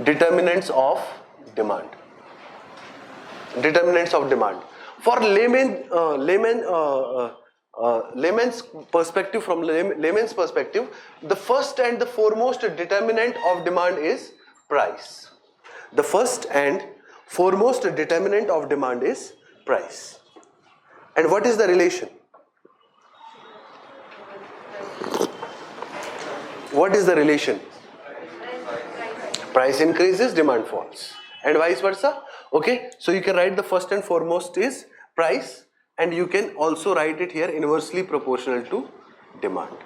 Determinants of demand. Determinants of demand. For layman's perspective, from layman's perspective, the first and the foremost determinant of demand is price. The first and foremost determinant of demand is price. And what is the relation? What is the relation? Price increases, demand falls, and vice versa. Okay, so you can write the first and foremost is price, and you can also write it here inversely proportional to demand.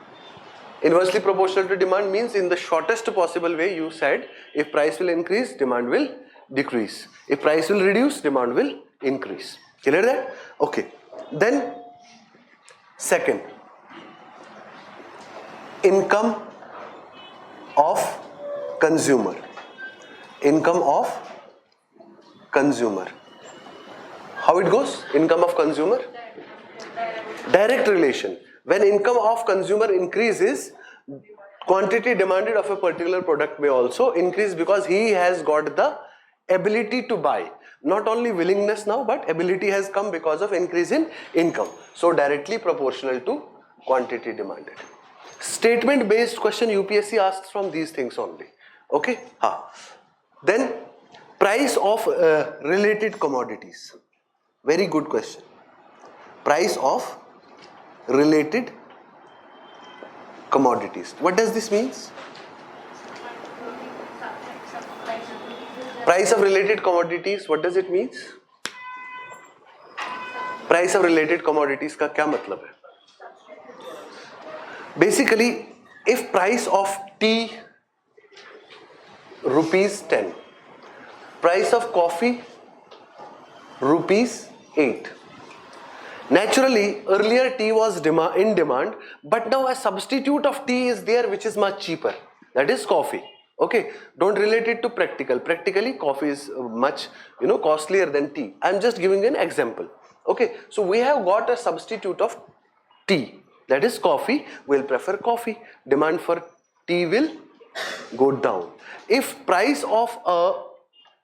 Inversely proportional to demand means in the shortest possible way you said if price will increase, demand will decrease. If price will reduce, demand will increase. Clear that? Okay. Then second, income of consumer. Income of consumer. How it goes? Income of consumer? Direct relation. When income of consumer increases, quantity demanded of a particular product may also increase because he has got the ability to buy. Not only willingness now, but ability has come because of increase in income. So directly proportional to quantity demanded. Statement based question UPSC asks from these things only. Okay? Then price of related commodities. Very good question. Price of related commodities. What does this mean? Price of related commodities, what does it mean? Price of related commodities का क्या मतलब है? Basically, if price of tea ₹10, price of coffee ₹8. Naturally, earlier tea was in demand, but now a substitute of tea is there which is much cheaper. That is coffee. Okay, don't relate it to practical. Practically, coffee is much costlier than tea. I'm just giving an example. Okay, so we have got a substitute of tea. That is coffee. We'll prefer coffee. Demand for tea will go down. If price of a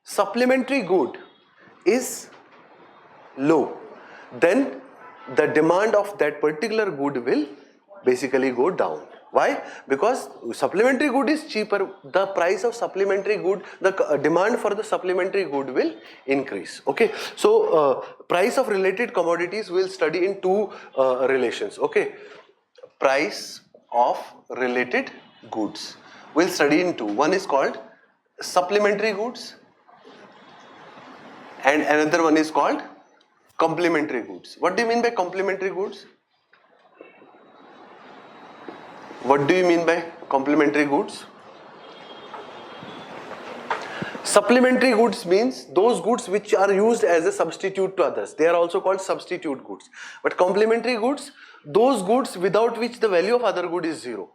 supplementary good is low, then the demand of that particular good will basically go down. Why? Because supplementary good is cheaper, the price of supplementary good, the demand for the supplementary good will increase. Okay, so price of related commodities we'll study in two relations. Okay, price of related goods we'll study in two. One is called supplementary goods and another one is called complementary goods. What do you mean by complementary goods? What do you mean by complementary goods? Supplementary goods means those goods which are used as a substitute to others. They are also called substitute goods. But complementary goods, those goods without which the value of other good is zero.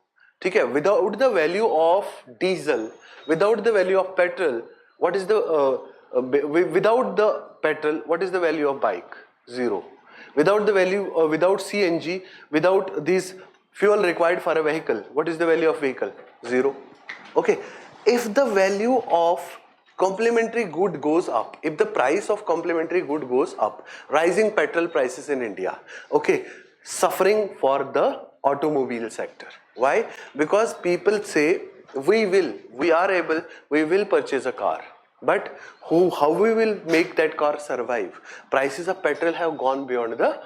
Okay? Without the value of diesel, without the value of petrol, what is the without the petrol, what is the value of bike? Zero. Without the value, without CNG, without these fuel required for a vehicle, what is the value of vehicle? Zero. Okay. If the value of complementary good goes up, if the price of complementary good goes up, rising petrol prices in India, okay, suffering for the automobile sector. Why? Because people say we will purchase a car. But how we will make that car survive? Prices of petrol have gone beyond the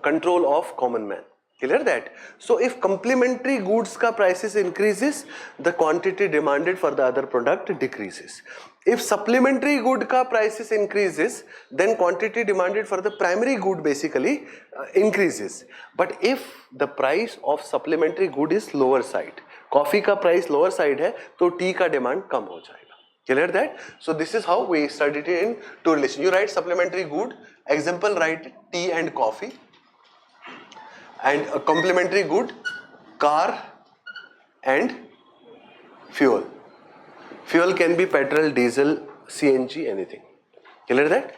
control of common man. Clear that? So if complementary goods ka prices increases, the quantity demanded for the other product decreases. If supplementary good ka prices increases, then quantity demanded for the primary good basically increases. But if the price of supplementary good is lower side, coffee ka price lower side hai, to tea ka demand kam ho jayega. Clear that? So this is how we studied it in two relations. You write supplementary good, example write tea and coffee, and a complementary good, car and fuel. Fuel can be petrol, diesel, CNG, anything. Clear that?